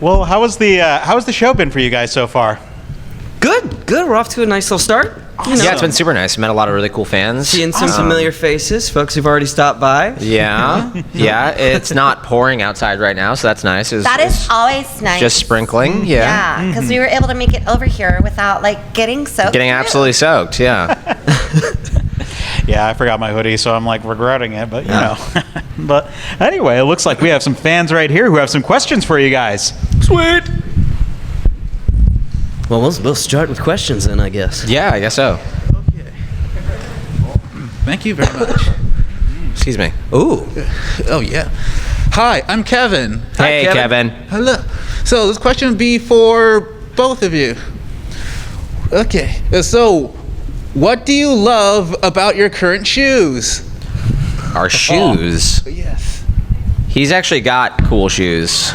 Well, how's the show been for you guys so far? Good. We're off to a nice little start. Awesome. Yeah, it's been super nice. Met a lot of really cool fans. Seeing some familiar faces, folks who've already stopped by. Yeah. It's not pouring outside right now, so that's nice. That is always nice. Just sprinkling. Yeah. because we were able to make it over here without getting soaked. Getting absolutely soaked. Yeah. Yeah, I forgot my hoodie, so I'm regretting it, but you know. But anyway, it looks like we have some fans right here who have some questions for you guys. Sweet. Well, we'll start with questions then, I guess. Yeah, I guess so. Okay. Thank you very much. Excuse me. Ooh. Oh, yeah. Hi, I'm Kevin. Hey, Hi, Kevin. Hello. So this question would be for both of you. Okay. So, what do you love about your current shoes? Our shoes. Yes. He's actually got cool shoes.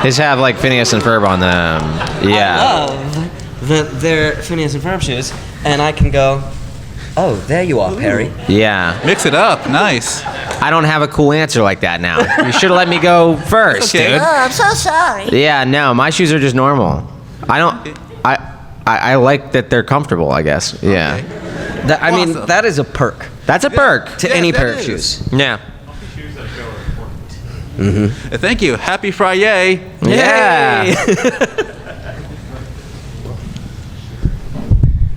His have Phineas and Ferb on them. Yeah. I love that they're Phineas and Ferb shoes, and I can go, oh, there you are, Perry. Yeah. Mix it up. Nice. I don't have a cool answer like that now. You should have let me go first, Okay. dude. Oh, I'm so sorry. Yeah, no, my shoes are just normal. I like that they're comfortable, I guess. Yeah. I mean, Awesome. that is a perk That's a perk. to Yeah, any that pair of is. shoes. Yeah. Thank you. Happy Friday. Yeah.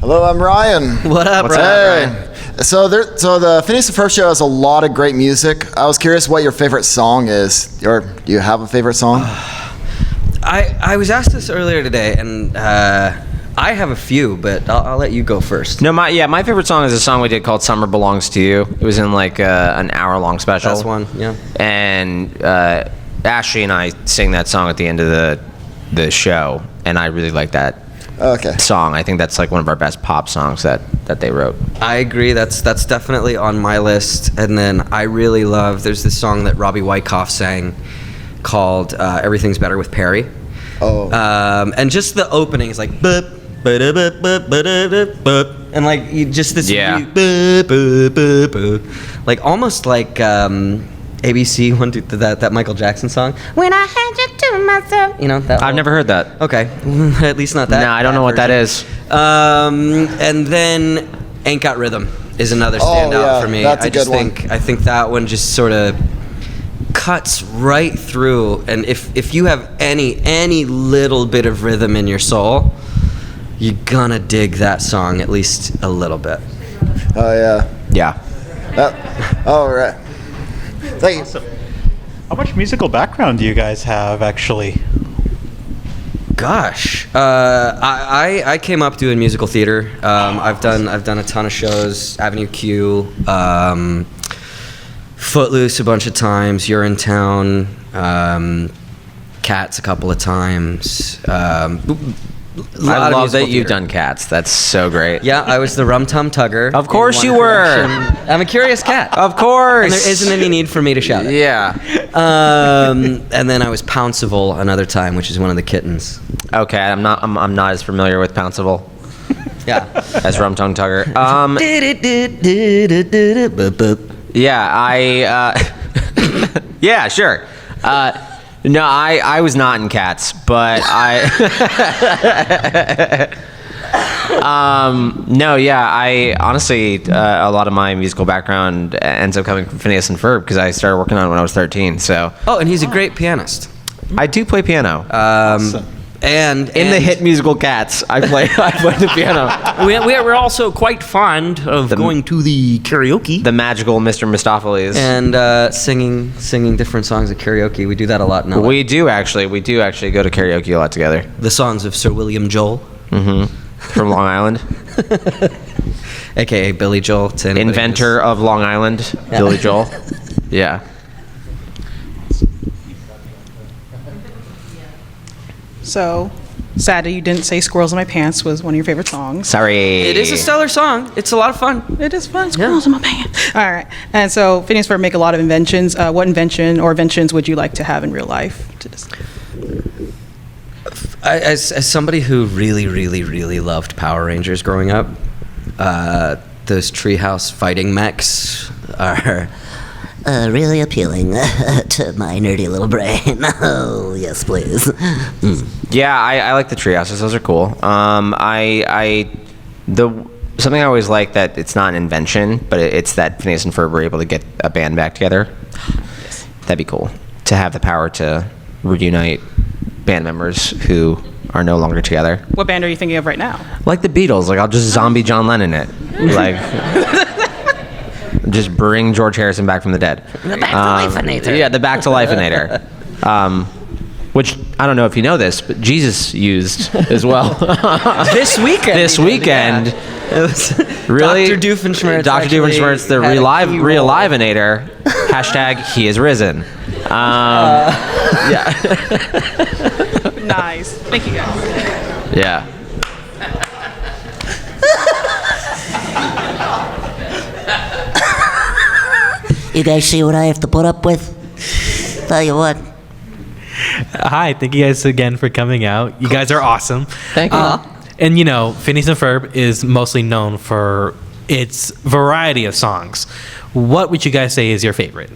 Hello, I'm Ryan. What up, What's Ryan? up, Hey. So the Phineas and Ferb show has a lot of great music. I was curious what your favorite song is, or do you have a favorite song? I was asked this earlier today, and I have a few, but I'll let you go first. No, my favorite song is a song we did called "Summer Belongs to You." It was in an hour-long special. That's one, yeah. And Ashley and I sing that song at the end of the show, and I really like that Okay. song. I think that's one of our best pop songs that they wrote. I agree. That's definitely on my list. And then I really love. There's this song that Robbie Wyckoff sang called "Everything's Better with Perry." Oh. And just the opening is like boop, ba-da-boop, boop, ba-da-boop, boop. And just this Yeah. boop, boop, boop, boop. Almost like ABC that Michael Jackson song. When I had you to myself, that. I've never heard that. Okay, at least not that. No, I don't know what that is. And then "Ain't Got Rhythm" is another standout yeah, for me. that's a I just good one. think I think that one just sort of cuts right through. And if you have any little bit of rhythm in your soul, you're gonna dig that song at least a little bit. Oh yeah. Yeah. All right. Thank you. How much musical background do you guys have, actually? Gosh, I came up doing musical theater. I've done a ton of shows. Avenue Q, Footloose a bunch of times. You're in Town, Cats a couple of times. I love that you've done Cats. That's so great. Yeah, I was the Rum Tum Tugger. Of course in you one were. production. I'm a curious cat. Of course. And there isn't any need for me to shout it. Yeah. And then I was Pouncival another time, which is one of the kittens. Okay, I'm not as familiar with Pouncival Yeah. as Rum Tongue Tugger. Yeah, yeah, sure. No, I was not in Cats, but no, yeah, I honestly, a lot of my musical background ends up coming from Phineas and Ferb because I started working on it when I was 13. So Oh, and he's a great pianist. I do play piano. And In the hit musical Cats, I play the piano. We're also quite fond of going to the karaoke. The magical Mr. Mistopheles. and singing different songs at karaoke. We do that a lot now. We do actually go to karaoke a lot together. The songs of Sir William Joel, From Long Island. aka Billy Joel, to anybody Inventor of Long Island, Billy Joel. Yeah. So, sad that you didn't say "Squirrels in My Pants" was one of your favorite songs. Sorry. It is a stellar song. It's a lot of fun. It is fun. Squirrels in my pants. All right. And so, Phineas Ferb make a lot of inventions. What invention or inventions would you like to have in real life? As somebody who really loved Power Rangers growing up, those treehouse fighting mechs are really appealing to my nerdy little brain. Oh, yes, please. Yeah, I like the tree houses. Those are cool. Something I always like that it's not an invention, but it's that Phineas and Ferb were able to get a band back together. Yes. That'd be cool to have the power to reunite band members who are no longer together. What band are you thinking of right now? Like the Beatles. Like I'll just zombie John Lennon it. Like just bring George Harrison back from the dead. The Back to Life-inator. Yeah, the Back to Life-inator. Which I don't know if you know this, but Jesus used as well. This weekend. This weekend. Yeah. It was Really? Dr. Doofenshmirtz. Dr. Doofenshmirtz, the Realivinator. Hashtag he is risen. Yeah. Nice. Thank you, guys. Yeah. You guys see what I have to put up with? Tell you what. Hi, thank you guys again for coming out. You guys are awesome. Thank you. And you know, Phineas and Ferb is mostly known for its variety of songs. What would you guys say is your favorite?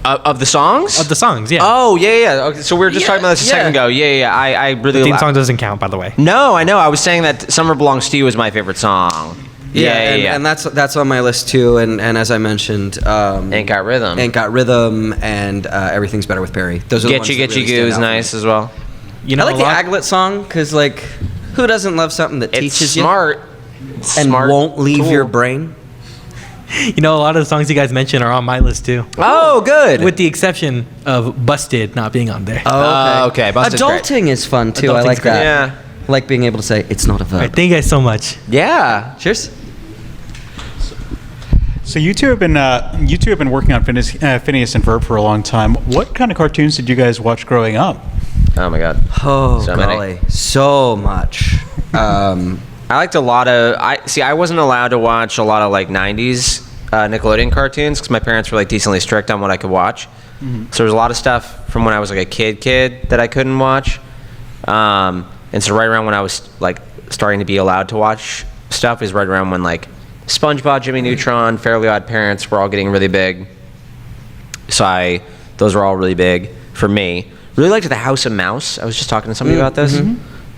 Of the songs? Of the songs, yeah. Oh, yeah. Okay, so we were just talking about this a second ago. Yeah. I really The theme song doesn't count, by the way. No, I know. I was saying that Summer Belongs to You is my favorite song. Yeah. And that's on my list too. And as I mentioned, Ain't Got Rhythm. Ain't Got Rhythm, and Everything's Better with Perry. Those are the ones that Get You really Goo stand is out for nice me. as well. You know, I like the Aglet song because, like, who doesn't love something that It's teaches smart. you It's and smart won't leave tool. your brain? You know, a lot of the songs you guys mentioned are on my list too. Oh, good. With the exception of Busted not being on there. Okay. Busted's great. Adulting is fun too. I Adulting's like great. that. Yeah. I like being able to say it's not a All verb. right, thank you guys so much. Yeah. Cheers. So you two have been working on Phineas and Ferb for a long time. What kind of cartoons did you guys watch growing up? Oh, my God. Oh, So many. golly. So much. I liked a lot of... I wasn't allowed to watch a lot of, like, 90s Nickelodeon cartoons because my parents were, like, decently strict on what I could watch. Mm-hmm. So there was a lot of stuff from when I was, like, a kid that I couldn't watch. And so right around when I was, like, starting to be allowed to watch stuff is right around when, like, SpongeBob, Jimmy Neutron, Fairly Odd Parents were all getting really big. So those were all really big for me. Really liked the House of Mouse. I was just talking to somebody about this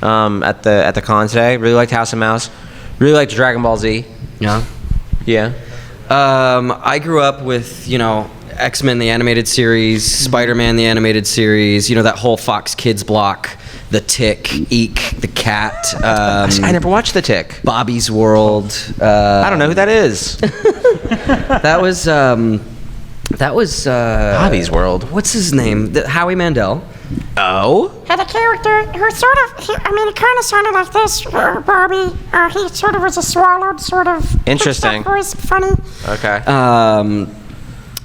at the con today. Really liked House of Mouse. Really liked Dragon Ball Z. Yeah. Yeah. I grew up with, X-Men the animated series, Spider-Man the animated series, that whole Fox Kids block, The Tick, Eek, The Cat. I never watched The Tick. Bobby's World. I don't know who that is. That was Bobby's World. What's his name? Howie Mandel. Oh? Had a character who he kind of sounded like this, Barbie. He sort of was a swallowed, sort of. Interesting. Voice, funny. Okay.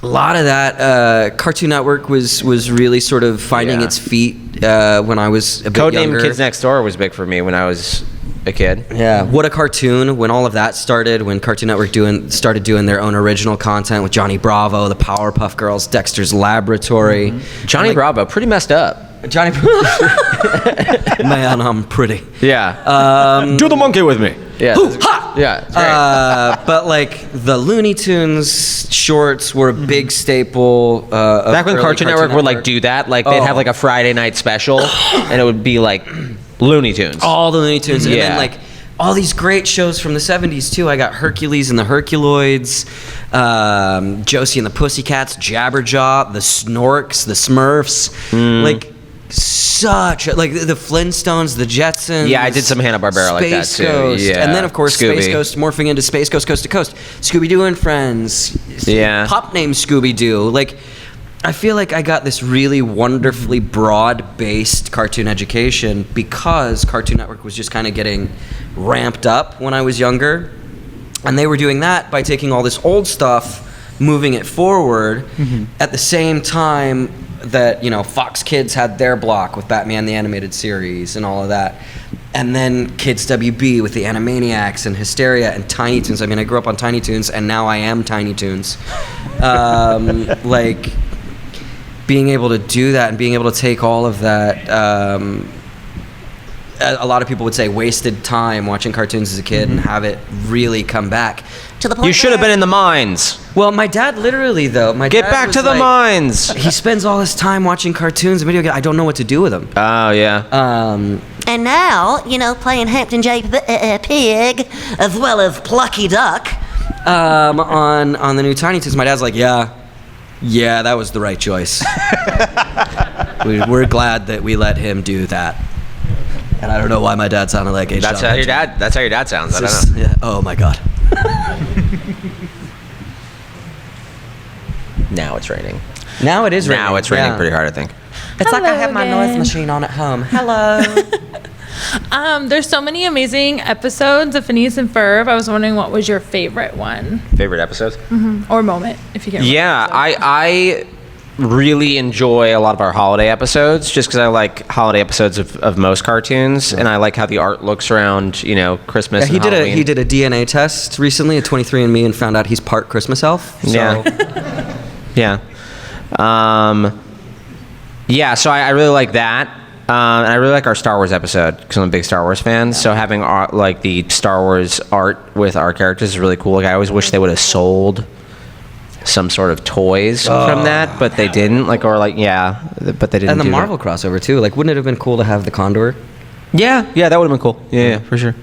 A lot of that Cartoon Network was really sort of finding its feet when I was a bit younger. Codename Kids Next Door was big for me when I was a kid. Yeah, What a Cartoon, when all of that started, when Cartoon Network started doing their own original content with Johnny Bravo, the Powerpuff Girls, Dexter's Laboratory. Johnny Bravo, pretty messed up. Johnny Man, I'm pretty. Yeah. Do the monkey with me. Yeah. Yeah. It's great. But like the Looney Tunes shorts were a big staple. Back when Cartoon Network would like do that, like they'd have like a Friday night special, and it would be like Looney Tunes. All the Looney Tunes, and Yeah. then like all these great shows from the 70s too. I got Hercules and the Herculoids, Josie and the Pussycats, Jabberjaw, the Snorks, the Smurfs, like such like the Flintstones, the Jetsons. Yeah, I did some Hanna-Barbera like that, Space too. Ghost, Yeah. and then of course Scooby. Space Ghost morphing into Space Ghost Coast to Coast, Scooby-Doo and Friends. Yeah. Pop named Scooby-Doo. Like, I feel like I got this really wonderfully broad-based cartoon education because Cartoon Network was just kind of getting ramped up when I was younger. And they were doing that by taking all this old stuff, moving it forward, at the same time that, Fox Kids had their block with Batman the Animated Series and all of that. And then Kids WB with the Animaniacs and Hysteria and Tiny Toons. I mean, I grew up on Tiny Toons, and now I am Tiny Toons. Like, being able to do that and being able to take all of that, a lot of people would say wasted time watching cartoons as a kid and have it really come back. To the point You should have where- been in the mines. Well, my dad literally though. Get back to the mines. He spends all his time watching cartoons and video games. I don't know what to do with him. Oh yeah. And now, playing Hampton J. Pig, as well as Plucky Duck. On the new Tiny Toons, my dad's like, yeah, that was the right choice. We're glad that we let him do that. And I don't know why my dad sounded like H. That's how your dad. That's how your dad sounds. I don't know. Yeah. Oh my god. Now it's raining. Now it is raining. Now it's raining yeah. pretty hard, I think. It's like I have my Hello noise again. machine on at home. Hello. There's so many amazing episodes of Phineas and Ferb. I was wondering what was your favorite one Favorite episodes? or moment, if you can. Yeah, I really enjoy a lot of our holiday episodes just because I like holiday episodes of most cartoons, and I like how the art looks around, Christmas. Yeah, and Halloween. he did a DNA test recently, a 23andMe, and found out he's part Christmas elf. So. Yeah. Yeah. So I really like that. And I really like our Star Wars episode because I'm a big Star Wars fan. So having the Star Wars art with our characters is really cool. Like I always wish they would have sold some sort of toys from that, but they didn't. But they didn't. And the do Marvel crossover too. Like, wouldn't it have been cool to have the Condor? Yeah, that would have been cool. Yeah, for sure.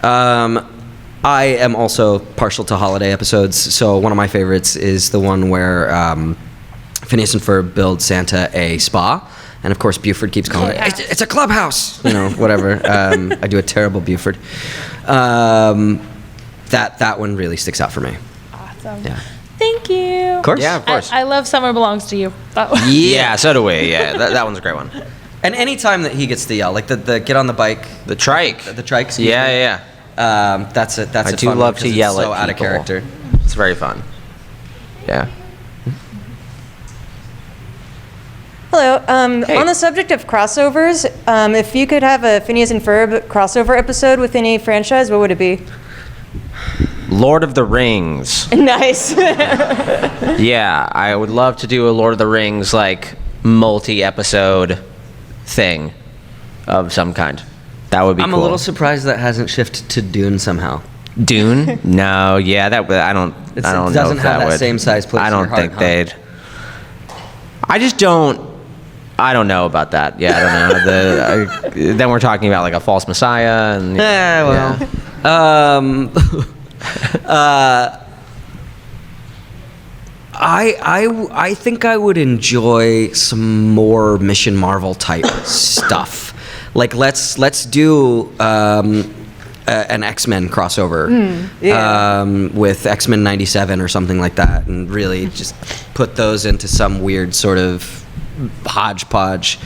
I am also partial to holiday episodes. So one of my favorites is the one where Phineas and Ferb build Santa a spa. And of course, Buford keeps calling it, it's a clubhouse, whatever. I do a terrible Buford. That one really sticks out for me. Awesome. Yeah. Thank you. Of course. Yeah, of course. I love Summer Belongs to You. That one. Yeah, so do we. Yeah, that one's a great one. And any time that he gets to yell, like the get on the bike, The trike. the trike. excuse me, Yeah. that's it. That's I a do fun love one to 'cause yell it's so at out of people. character. It's very fun. Yeah. Hello. On the subject of crossovers, if you could have a Phineas and Ferb crossover episode with any franchise, what would it be? Lord of the Rings. Nice. Yeah, I would love to do a Lord of the Rings multi-episode thing of some kind. That would be I'm cool. a little surprised that hasn't shifted to Dune somehow. Dune? No, yeah, I don't It know doesn't if have that would. same size place I in don't your heart, think huh? they'd. I just don't. I don't know about that. Yeah, I don't know. Then we're talking about like a false messiah and. I think I would enjoy some more Mission Marvel type stuff. Like let's do an X-Men crossover with X-Men 97 or something like that, and really just put those into some weird sort of hodgepodge.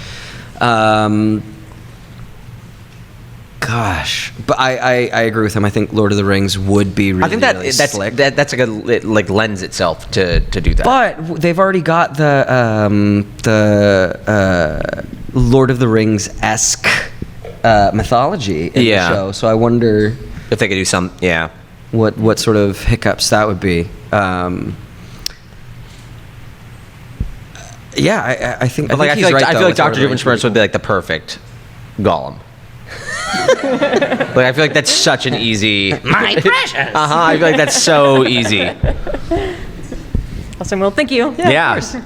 Gosh, but I agree with him. I think Lord of the Rings would be really, I think really that's slick. that's a good it lends itself to do that. But they've already got the Lord of the Rings-esque mythology in the show, so I wonder if they could do some. Yeah. What sort of hiccups that would be. Yeah, I think. But I I feel like Dr. Doofenshmirtz Doofenshmirtz would be like the perfect Gollum. I feel like that's such an easy. My precious. I feel like that's so easy. Awesome. Well, thank you. Yeah. Of course.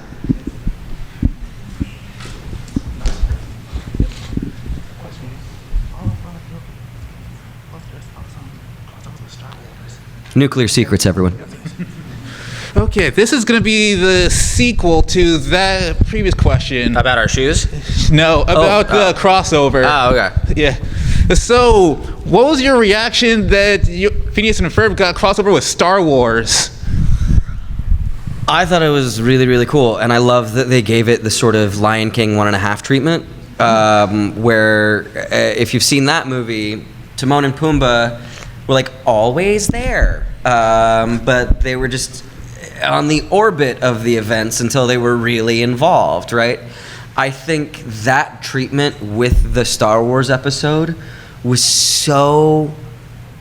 Nuclear secrets, everyone. Okay, this is going to be the sequel to that previous question. About our shoes? No, about the crossover. Oh, okay. Yeah. So, what was your reaction that Phineas and Ferb got crossover with Star Wars? I thought it was really, really cool, and I love that they gave it the sort of Lion King 1.5 treatment, where if you've seen that movie, Timon and Pumbaa were like always there, but they were just on the orbit of the events until they were really involved, right? I think that treatment with the Star Wars episode was so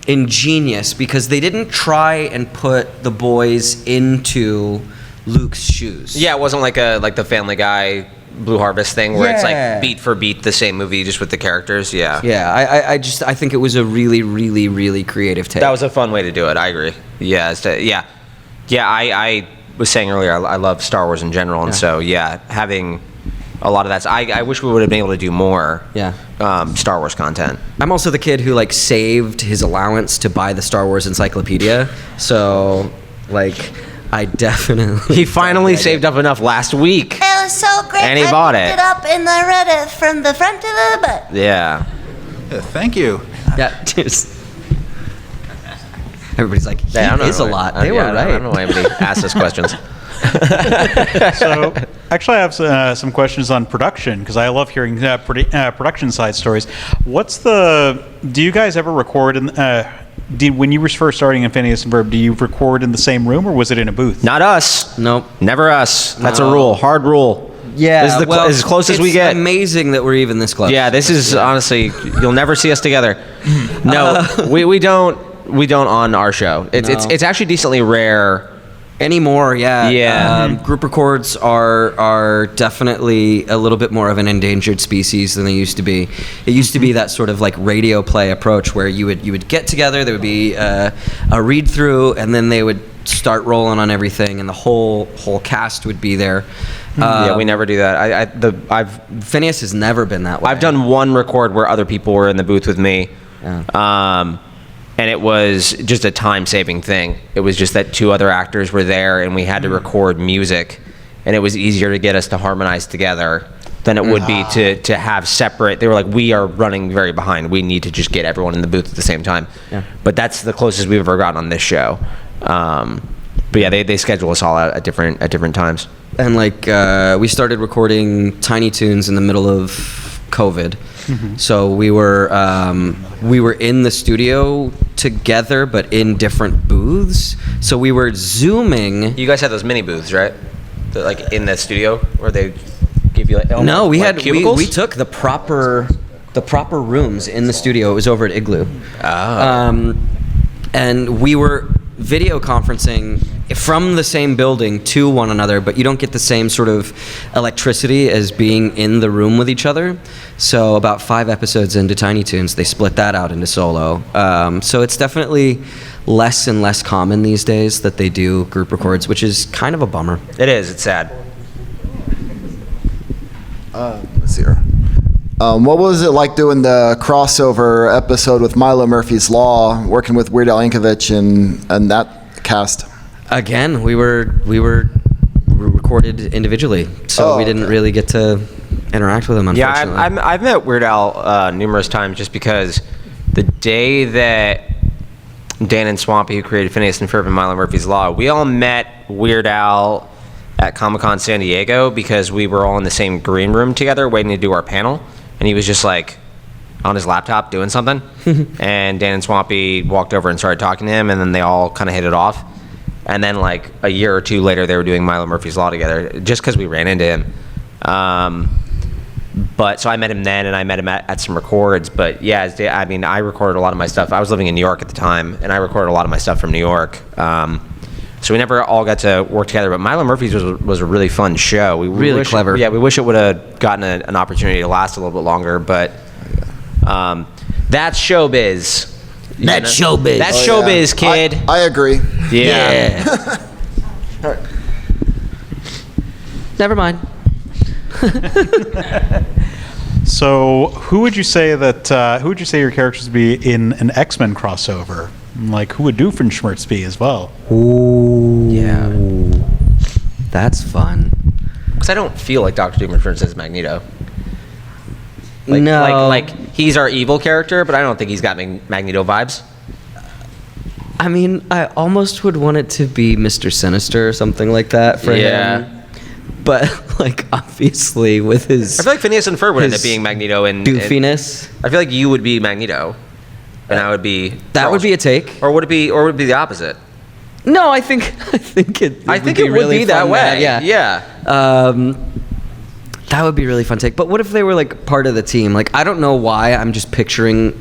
ingenious because they didn't try and put the boys into Luke's shoes. Yeah, it wasn't like the Family Guy Blue Harvest thing where it's Yeah. like beat for beat the same movie just with the characters. Yeah. Yeah, I think it was a really, really, really creative take. That was a fun way to do it. I agree. Yeah. I was saying earlier, I love Star Wars in general, and so having a lot of that. I wish we would have been able to do more. Star Wars content. I'm also the kid who like saved his allowance to buy the Star Wars encyclopedia. So like, I definitely. He finally saved up enough last week. It was so great. And he I bought picked it. it up and I read it from the front to the back. Yeah. Thank you. Yeah. Just. Everybody's like, he Yeah, I don't know is a why- lot. They were I right. don't know why anybody asked us questions. So, actually, I have some questions on production because I love hearing production side stories. Do you guys ever record when you were first starting in Phineas and Ferb, do you record in the same room or was it in a booth? Not us. Nope. Never us. That's a No. rule. Hard rule. Yeah, This is as close as we it's get. Amazing that we're even this close. Yeah, this is honestly, you'll never see us together. No, we don't on our show. It's actually decently rare anymore. Yeah. Yeah. Group records are definitely a little bit more of an endangered species than they used to be. It used to be that sort of like radio play approach where you would get together, there would be a read through, and then they would start rolling on everything, and the whole cast would be there. Yeah, we never do that. Phineas has never been that way. I've done one record where other people were in the booth with me. Yeah. And it was just a time-saving thing. It was just that two other actors were there, and we had to record music, and it was easier to get us to harmonize together than it would be to have separate. They were like, we are running very behind. We need to just get everyone in the booth at the same time. Yeah. But that's the closest we've ever gotten on this show. But yeah, they schedule us all out at different times. And like we started recording Tiny Toons in the middle of COVID. Mm-hmm. So we were in the studio together, but in different booths. So we were Zooming. You guys had those mini booths, right? Like in the studio where they give you like no, we had cubicles? we took the proper rooms in the studio. It was over at Igloo. Oh. And we were video conferencing from the same building to one another, but you don't get the same sort of electricity as being in the room with each other. So about 5 episodes into Tiny Toons, they split that out into solo. So it's definitely less and less common these days that they do group records, which is kind of a bummer. It is. It's sad. Let's see here. What was it like doing the crossover episode with Milo Murphys Law, working with Weird Al Yankovic and that cast? Again, we were recorded individually, so we didn't really get to interact with him, unfortunately. Yeah, I've met Weird Al numerous times just because the day that Dan and Swampy, who created Phineas and Ferb and Milo Murphys Law, we all met Weird Al at Comic-Con San Diego because we were all in the same green room together waiting to do our panel. And he was just like on his laptop doing something. And Dan and Swampy walked over and started talking to him, and then they all kind of hit it off. And then like a year or two later, they were doing Milo Murphys Law together just because we ran into him. But so I met him then, and I met him at some records. But yeah, I mean, I recorded a lot of my stuff. I was living in New York at the time, and I recorded a lot of my stuff from New York. So we never all got to work together, but Milo Murphys was a really fun show. We really clever. Yeah, we wish it would have gotten an opportunity to last a little bit longer, but that's showbiz. That's showbiz. That's showbiz, kid. I agree. Yeah. Never mind. So, who would you say your characters would be in an X-Men crossover? Like, who would Doofenshmirtz be as well? Ooh. Yeah. That's fun. Because I don't feel like Dr. Doofenshmirtz is Magneto. No. Like he's our evil character, but I don't think he's got Magneto vibes. I mean, I almost would want it to be Mr. Sinister or something like that for him. But, like, obviously, with his... I feel like Phineas and Ferb would end up being Magneto and... Doofiness. I feel like you would be Magneto, and I would be... That would be a take. Or would it be the opposite? No, I think it would be that way. Yeah. That would be a really fun take. But what if they were like part of the team? Like, I don't know why I'm just picturing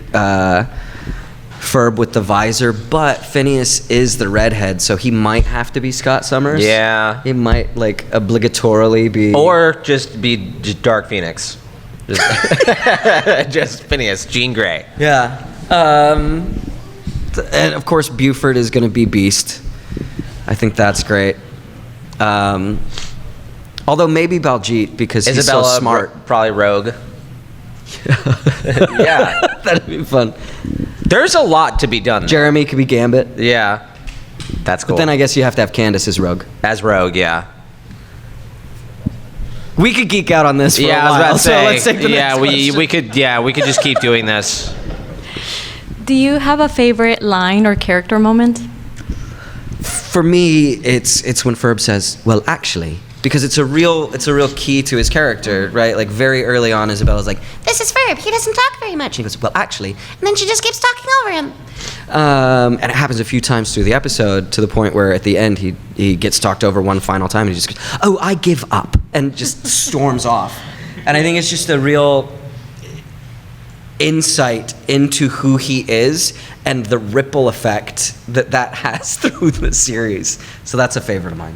Ferb with the visor, but Phineas is the redhead, so he might have to be Scott Summers. Yeah. He might like obligatorily be, Or just be Dark Phoenix. Just Phineas, Jean Grey. Yeah. And of course, Buford is going to be Beast. I think that's great. Although maybe Baljeet, because Isabella, he's so smart. Probably Rogue. Yeah. That'd be fun. There's a lot to be done. Jeremy could be Gambit. Yeah. That's cool. But then I guess you have to have Candace as Rogue. As Rogue, yeah. We could geek out on this for a while. I was about to say, so let's take the next question. we could just keep doing this. Do you have a favorite line or character moment? For me, it's when Ferb says, "Well, actually," because it's a real key to his character, right? Like very early on, Isabella's like, This is Ferb. He doesn't talk very much. she goes, "Well, actually," And then she just keeps talking over him. and it happens a few times through the episode to the point where at the end he gets talked over one final time and he just goes, "Oh, I give up," and just storms off. And I think it's just a real insight into who he is and the ripple effect that has through the series. So that's a favorite of mine.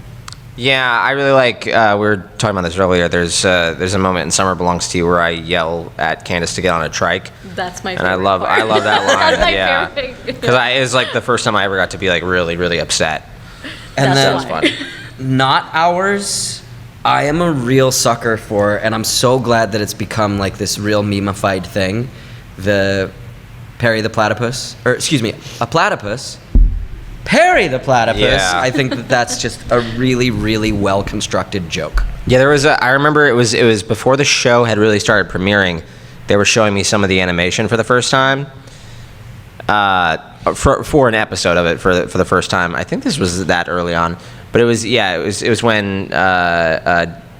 Yeah, I really like. We were talking about this earlier. There's a moment in Summer Belongs to You where I yell at Candace to get on a trike. That's my and favorite. I love that line. That's my yeah, favorite. because it was like the first time I ever got to be like really, really upset. And That then was fun. Not Ours, I am a real sucker for, and I'm so glad that it's become like this real meme-ified thing. The Perry the Platypus, or excuse me, a platypus. Perry the Platypus. Yeah. I think that's just a really, really well-constructed joke. Yeah, I remember it was before the show had really started premiering. They were showing me some of the animation for the first time. For an episode of it for the first time. I think this was that early on, but it was when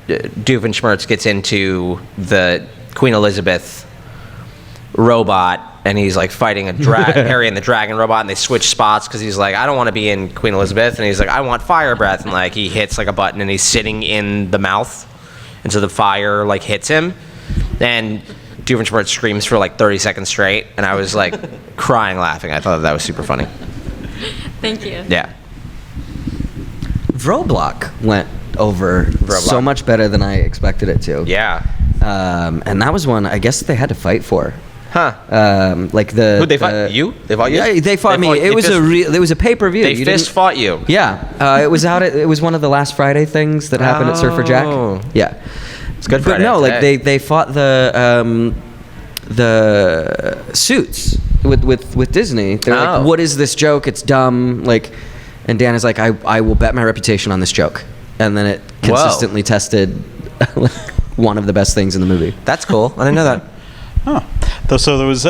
Doofenshmirtz gets into the Queen Elizabeth robot, and he's like fighting Harry and the dragon robot, and they switch spots because he's like, I don't want to be in Queen Elizabeth, and he's like, I want fire breath, and like he hits like a button, and he's sitting in the mouth, and so the fire like hits him, and Doofenshmirtz screams for like 30 seconds straight, and I was like crying laughing. I thought that was super funny. Thank you. Yeah. Vroblock went over so much better than I expected it to. Yeah. And that was one I guess they had to fight for. Huh. Who'd they fight? You? They fought you? Yeah, they fought me. It was a pay-per-view. They fist fought you. Yeah. It was it was one of the last Friday things that happened at Surfer Jack. Yeah. It's good But Friday. no, like today. they fought the Suits with Disney. They're like, what is this joke? It's dumb. Like, and Dan is like, I will bet my reputation on this joke. And then it consistently tested one of the best things in the movie. That's cool. I didn't know that. Huh. So there was.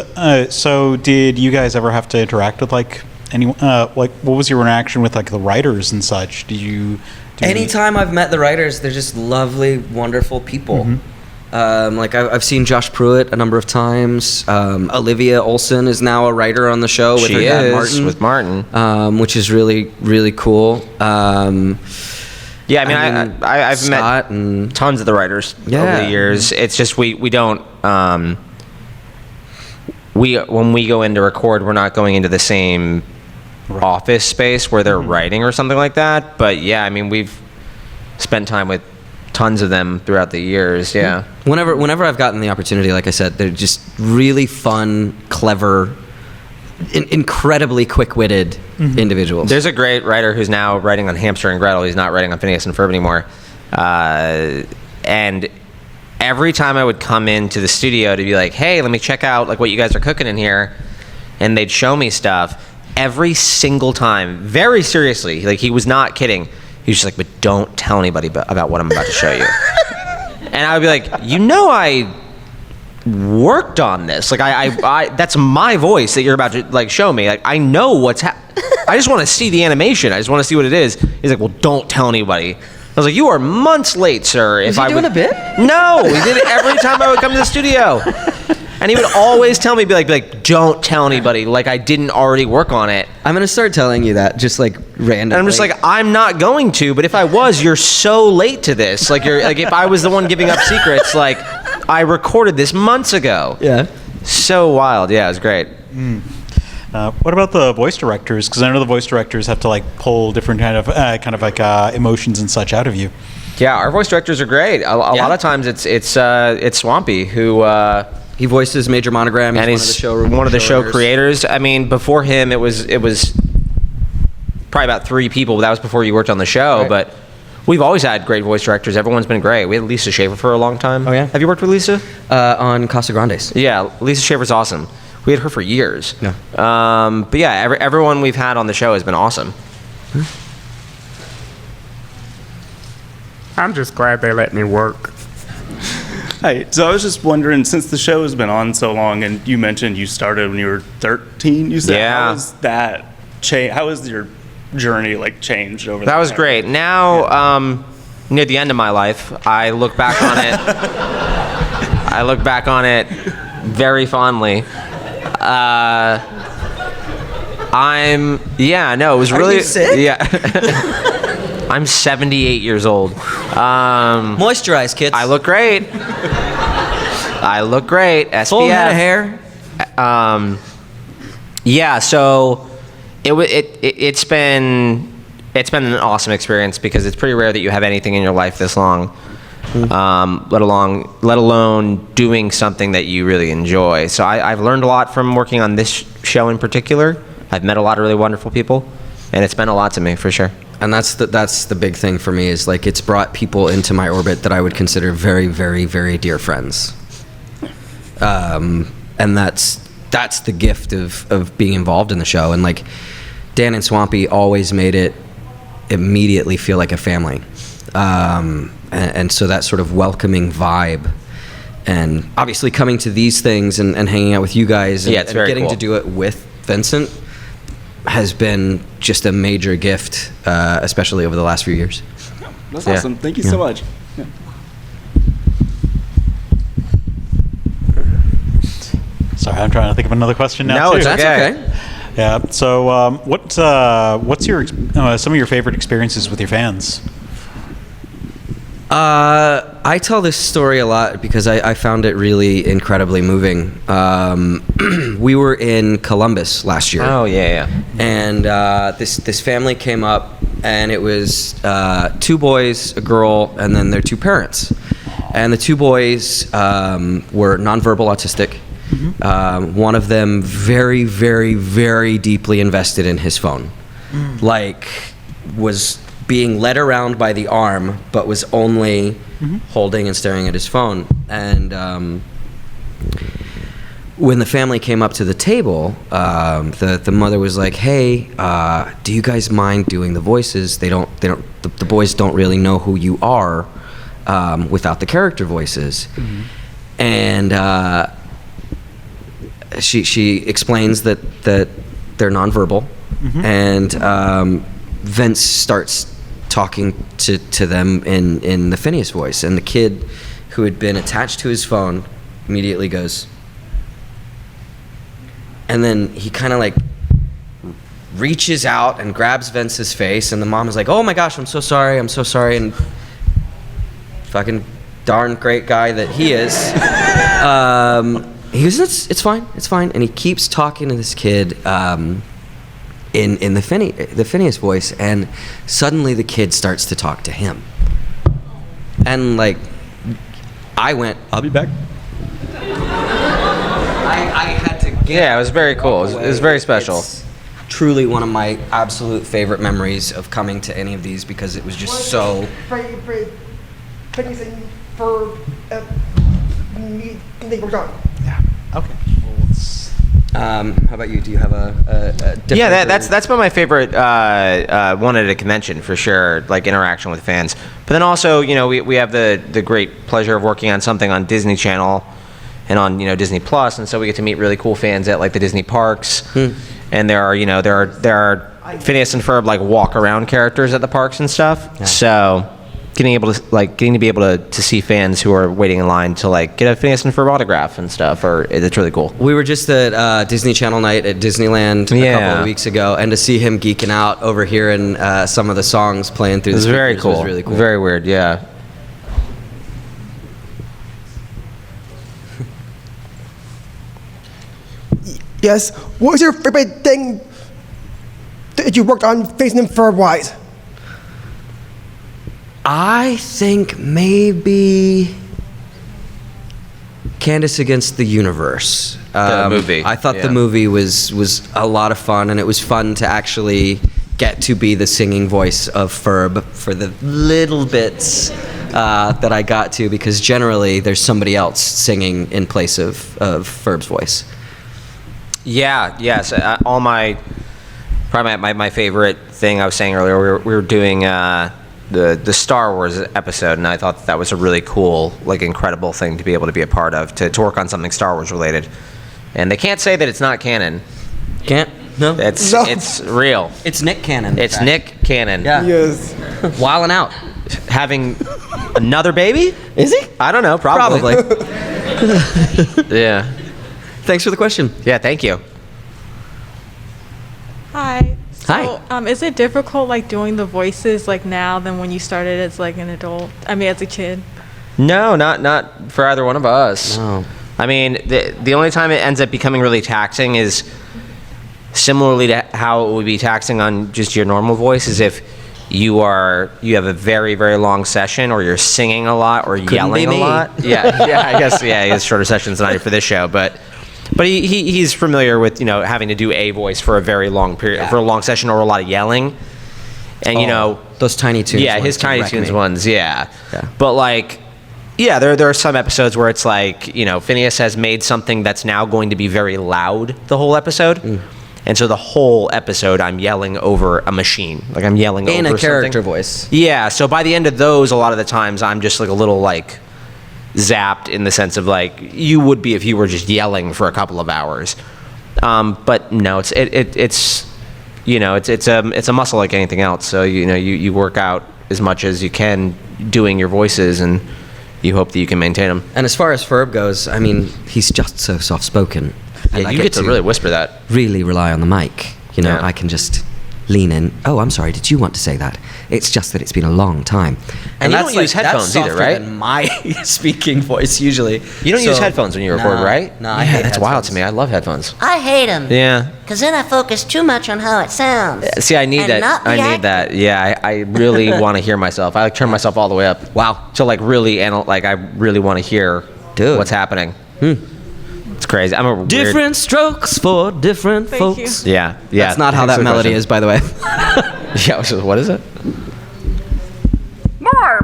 So did you guys ever have to interact with like anyone? Like, what was your interaction with like the writers and such? Did you? Anytime I've met the writers, they're just lovely, wonderful people. Mm-hmm. Like I've seen Josh Pruitt a number of times. Olivia Olson is now a writer on the show with her dad Martin. With Martin, which is really, really cool. Yeah, I mean, I've Scott met tons of the writers over the years. It's just we don't. When we go in to record, we're not going into the same office space where they're writing or something like that. But yeah, I mean, we've spent time with tons of them throughout the years. Yeah. Whenever I've gotten the opportunity, like I said, they're just really fun, clever, incredibly quick-witted individuals. There's a great writer who's now writing on Hamster and Gretel. He's not writing on Phineas and Ferb anymore. And every time I would come into the studio to be like, hey, let me check out like what you guys are cooking in here, and they'd show me stuff, every single time, very seriously, like he was not kidding. He was just like, but don't tell anybody about what I'm about to show you. And I would be like, I worked on this. Like I that's my voice that you're about to like show me. Like I know what's I just want to see the animation. I just want to see what it is. He's like, well, don't tell anybody. I was like, you are months late, sir. Was he doing a bit? No, he did it every time I would come to the studio. And he would always tell me, be like, don't tell anybody, like I didn't already work on it. I'm gonna start telling you that, just like randomly. And I'm just like, I'm not going to, but if I was, you're so late to this. Like you're like, if I was the one giving up secrets, like I recorded this months ago. Yeah. So wild. Yeah, it was great. What about the voice directors? Because I know the voice directors have to like pull different kind of like emotions and such out of you. Yeah, our voice directors are great. A lot of times it's Swampy who he voices Major Monogram, and he's one of the show creators. I mean, before him, it was probably about 3 people. That was before you worked on the show, Right. but we've always had great voice directors. Everyone's been great. We had Lisa Schaefer for a long time. Oh, yeah? Have you worked with Lisa? On Casa Grandes. Yeah, Lisa Schaefer's awesome. We had her for years. Yeah. But yeah, everyone we've had on the show has been awesome. I'm just glad they let me work. Hi, so I was just wondering, since the show has been on so long, and you mentioned you started when you were 13, you said, Yeah. how has that changed? How has your journey like changed over That was great. Now, near the end of my life, I look back on it. I look back on it very fondly. It was really. you sick? Yeah. I'm 78 years old. Moisturize, kids. I look great. I look great. SPF. Full head of hair. Yeah. So it's been an awesome experience because it's pretty rare that you have anything in your life this long, let alone doing something that you really enjoy. So I've learned a lot from working on this show in particular. I've met a lot of really wonderful people, and it's meant a lot to me for sure. And that's the big thing for me is like it's brought people into my orbit that I would consider very, very, very dear friends. And that's the gift of being involved in the show. And like Dan and Swampy always made it immediately feel like a family. And so that sort of welcoming vibe. And obviously coming to these things and hanging out with you guys and, it's very getting cool. to do it with Vincent has been just a major gift, especially over the last few years. That's awesome. Thank you so much. Yeah. Sorry, I'm trying to think of another question now. No, too. it's That's okay. Yeah. So, what's your some of your favorite experiences with your fans? I tell this story a lot because I found it really incredibly moving. We were in Columbus last year. Oh yeah. And this family came up, and it was 2 boys, a girl, and then their 2 parents. And the 2 boys were nonverbal autistic. Mm-hmm. One of them very, very, very deeply invested in his phone. Like, was being led around by the arm, but was only holding and staring at his phone. And when the family came up to the table, the mother was like, "Hey, do you guys mind doing the voices? The boys don't really know who you are without the character voices." And she explains that they're nonverbal, and Vince starts talking to them in the Phineas voice, and the kid who had been attached to his phone immediately goes, and then he kind of like reaches out and grabs Vince's face, and the mom is like, "Oh my gosh, I'm so sorry, and fucking darn great guy that he is. He goes, it's fine, and he keeps talking to this kid in the Phineas voice, and suddenly the kid starts to talk to him, and like I went, I'll be back. I had to get. Yeah, it was very cool. It was very special. It's truly one of my absolute favorite memories of coming to any of these because it was just so. Phineas Ferb, they were done. Yeah. Okay. How about you? Do you have a different? Yeah, that's been my favorite one at a convention for sure, like interaction with fans. But then also, we have the great pleasure of working on something on Disney Channel and on Disney Plus, and so we get to meet really cool fans at like the Disney parks. And there are Phineas and Ferb like walk around characters at the parks and stuff. Yeah. So getting to be able to see fans who are waiting in line to like get a Phineas and Ferb autograph and stuff, it's really cool. We were just at Disney Channel night at Disneyland a couple of weeks ago, and to see him geeking out over hearing some of the songs playing through the speakers very cool. was really cool. Very weird, yeah. Yes. What was your favorite thing that you worked on Phineas and Ferb wise? I think maybe Candace Against the Universe. The movie, I thought yeah. the movie was a lot of fun, and it was fun to actually get to be the singing voice of Ferb for the little bits that I got to, because generally there's somebody else singing in place of Ferb's voice. Yeah, yes. Probably my favorite thing I was saying earlier, we were doing the Star Wars episode, and I thought that was a really cool, like, incredible thing to be able to be a part of, to work on something Star Wars related. And they can't say that it's not canon. Can't? No? It's real. It's Nick Cannon. It's Nick Cannon. Yeah. Yes. Wilding out. Having another baby? Is he? I don't know. Probably. Yeah. Thanks for the question. Yeah, thank you. Hi. Hi. So, is it difficult, like, doing the voices, like, now than when you started as, like, an adult? I mean, as a kid? No, not for either one of us. No. I mean, the only time it ends up becoming really taxing is similarly to how it would be taxing on just your normal voice, is if you have a very, very long session, or you're singing a lot, or yelling a lot. Yeah, I guess, he has shorter sessions than I do for this show, but he's familiar with, having to do a voice for a very long period, for a long session, or a lot of yelling. And, those Tiny Toons. Yeah, his Tiny Toons ones, yeah. But, like, yeah, there are some episodes where it's like, Phineas has made something that's now going to be very loud the whole episode. And so the whole episode, I'm yelling over a machine. Like, I'm yelling over something. In a character voice. Yeah, so by the end of those, a lot of the times, I'm just, like, a little, like, zapped, in the sense of, like, you would be if you were just yelling for a couple of hours. But no, it's a muscle like anything else. So, you work out as much as you can doing your voices, and you hope that you can maintain them. And as far as Ferb goes, I mean, he's just so soft-spoken. Yeah, you get to really whisper that. Really rely on the mic. Yeah. I can just lean in. Oh, I'm sorry. Did you want to say that? It's just that it's been a long time. And you don't use headphones either, right? Than my speaking voice usually. You don't use headphones when you record, right? No, I hate that's headphones. wild to me. I love headphones. I hate them. Yeah. Because then I focus too much on how it sounds. See, I need And that. not I the need that. Yeah, I really want to hear myself. I like turn myself all the way up. Wow. So like really, I really want to hear what's happening. It's crazy. I'm a different strokes for different folks. Yeah. That's not how that melody is, by the way. Yeah. What is it? More.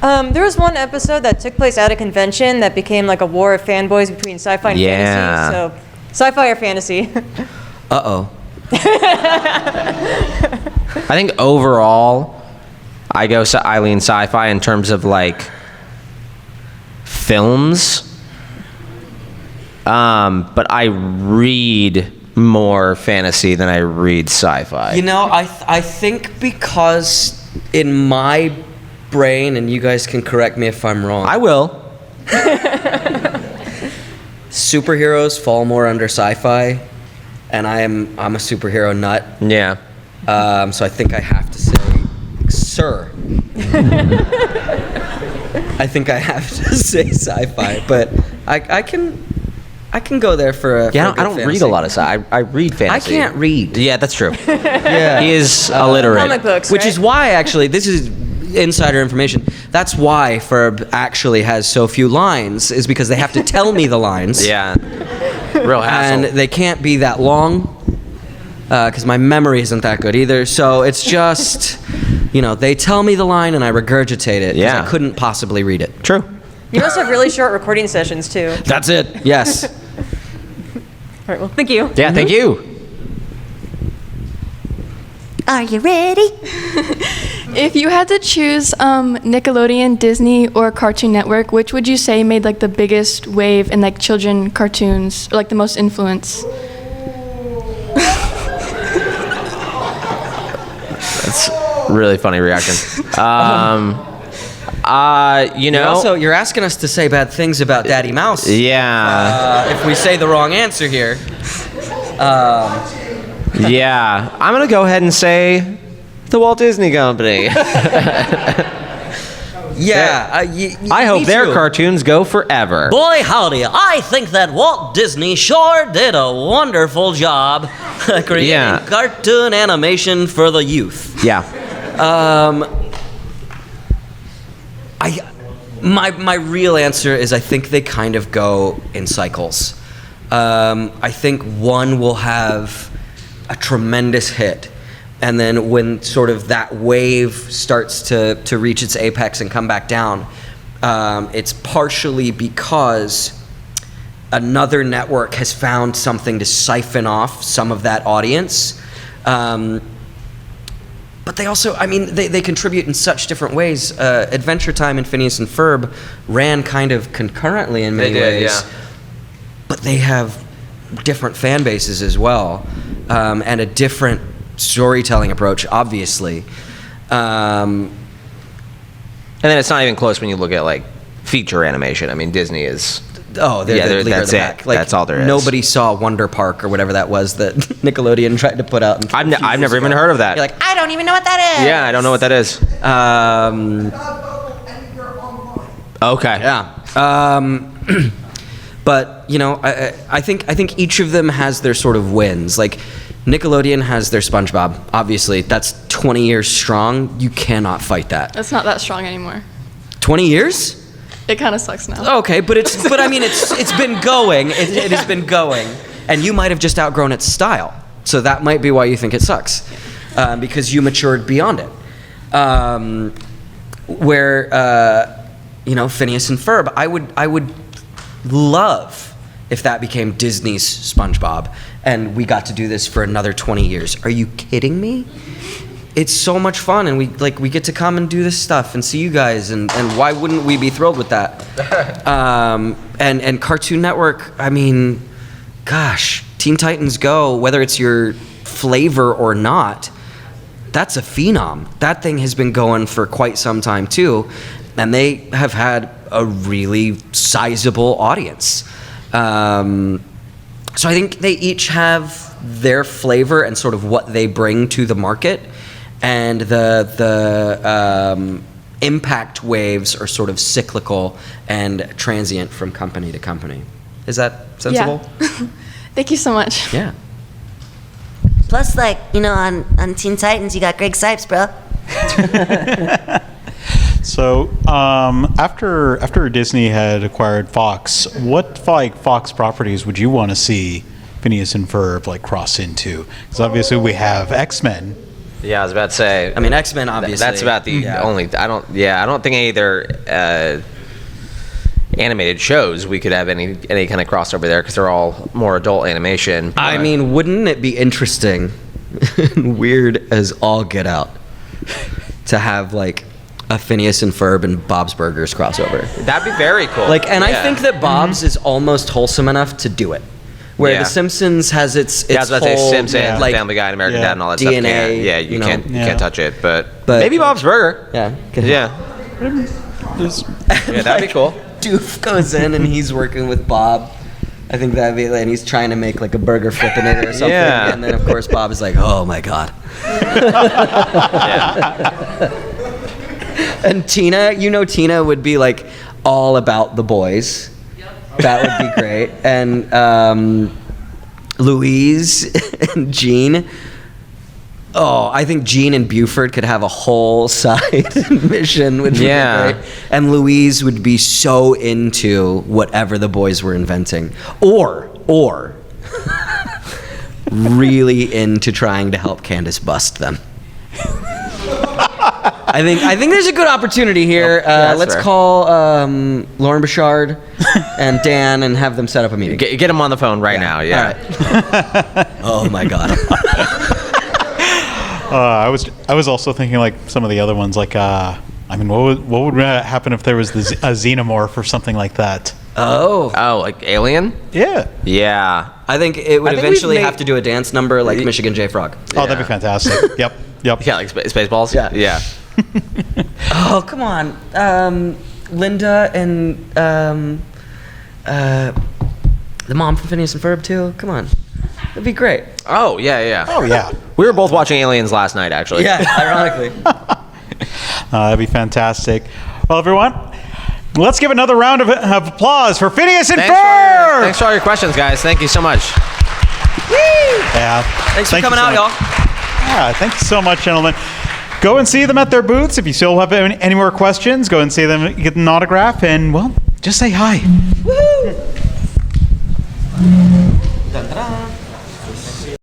There was one episode that took place at a convention that became like a war of fanboys between sci-fi and fantasy. So, sci-fi or fantasy? Uh-oh. I think overall, I lean sci-fi in terms of like films. But I read more fantasy than I read sci-fi. I think because in my brain, and you guys can correct me if I'm wrong. I will. Superheroes fall more under sci-fi, and I'm a superhero nut. Yeah. So I think I have to say, sir. I think I have to say sci-fi, but I can go there for a. Yeah, for a I don't good read a lot of sci. I read fantasy. I can't read. Yeah, that's true. Yeah. He is illiterate. Comic books, Which right? is why, actually, this is insider information. That's why Ferb actually has so few lines, is because they have to tell me the lines. Yeah. Real hassle. And they can't be that long, because my memory isn't that good either. So it's just, they tell me the line and I regurgitate it. 'Cause Yeah. I couldn't possibly read it. True. You must have really short recording sessions too. That's it. Yes. All right. Well, thank you. Yeah, thank you. Are you ready? If you had to choose Nickelodeon, Disney, or Cartoon Network, which would you say made like the biggest wave in like children cartoons, or like the most influence? That's a really funny reaction. You're asking us to say bad things about Daddy Mouse. Yeah. If we say the wrong answer here. Yeah. I'm going to go ahead and say the Walt Disney Company. Yeah, I hope me their too. cartoons go forever. Boy, howdy, I think that Walt Disney sure did a wonderful job creating Yeah. cartoon animation for the youth. Yeah. My real answer is I think they kind of go in cycles. I think one will have a tremendous hit, and then when sort of that wave starts to reach its apex and come back down, it's partially because another network has found something to siphon off some of that audience. But they also, I mean, they contribute in such different ways. Adventure Time and Phineas and Ferb ran kind of concurrently in many ways. Yeah. But they have different fan bases as well, and a different storytelling approach, obviously. And then it's not even close when you look at like feature animation. I mean, Disney is. Oh, they're the leader of that's the it. pack. Like, That's all there is. Nobody saw Wonder Park or whatever that was that Nickelodeon tried to put out. I've never even heard of that. You're like, I don't even know what that is. Yeah, I don't know what that is. Okay. Yeah. But you know, I think each of them has their sort of wins. Like Nickelodeon has their SpongeBob. Obviously, that's 20 years strong. You cannot fight that. That's not that strong anymore. 20 years? It kind of sucks now. Okay, but I mean it's been going. It has been going, and you might have just outgrown its style. So that might be why you think it sucks, because you matured beyond it. You know, Phineas and Ferb, I would love if that became Disney's SpongeBob and we got to do this for another 20 years. Are you kidding me? It's so much fun, and we get to come and do this stuff and see you guys, and why wouldn't we be thrilled with that? And Cartoon Network, I mean, gosh, Teen Titans Go, whether it's your flavor or not, that's a phenom. That thing has been going for quite some time too, and they have had a really sizable audience. So I think they each have their flavor and sort of what they bring to the market, and the impact waves are sort of cyclical and transient from company to company. Is that sensible? Yeah. Thank you so much. Yeah. Plus, like, you know, on Teen Titans, you got Greg Sipes, bro. So, after Disney had acquired Fox, what Fox properties would you want to see Phineas and Ferb like cross into? Because obviously we have X-Men. Yeah, I was about to say. I mean, X-Men obviously. That's about the only. I don't think any of their animated shows we could have any kind of crossover there, because they're all more adult animation. I mean, wouldn't it be interesting and weird as all get out to have like a Phineas and Ferb and Bob's Burgers crossover? That'd be very cool. Like, and I think that Bob's is almost wholesome enough to do it. Where The Simpsons has its I was about to whole, say Simpsons, like, Family Guy, and American Dad, and all that DNA, stuff. You can't touch it, but But- maybe Bob's Burger. Yeah. Yeah, that'd be cool. Doof goes in and he's working with Bob. I think that'd be, and he's trying to make like a burger flipping it or something. Yeah. And then of course Bob is like, oh my God. And Tina would be like all about the boys. That would be great. And Louise and Gene. Oh, I think Gene and Buford could have a whole side mission, which would be great. And Louise would be so into whatever the boys were inventing, or really into trying to help Candace bust them. I think there's a good opportunity here. Let's call Lauren Bouchard and Dan and have them set up a meeting. Get them on the phone right now. Yeah. All right. Oh my God. I was also thinking like some of the other ones, like I mean, what would happen if there was a xenomorph or something like that? Oh, like Alien? Yeah. Yeah. I think it would eventually have to do a dance number like Michigan J Frog. Oh, that'd be fantastic. Yep. Yeah, like Spaceballs? Yeah. Oh, come on. Linda and the mom from Phineas and Ferb too. Come on. That'd be great. Oh, yeah. Oh, yeah. We were both watching Aliens last night, actually. Yeah, ironically. That'd be fantastic. Well, everyone, let's give another round of applause for Phineas and Thanks Ferb. for all your questions, guys. Thank you so much. Yeah. Thanks for Thank you coming so out, much. y'all. Yeah, thank you so much, gentlemen. Go and see them at their booths. If you still have any more questions, go and see them, get an autograph, and, well, just say hi. Woohoo!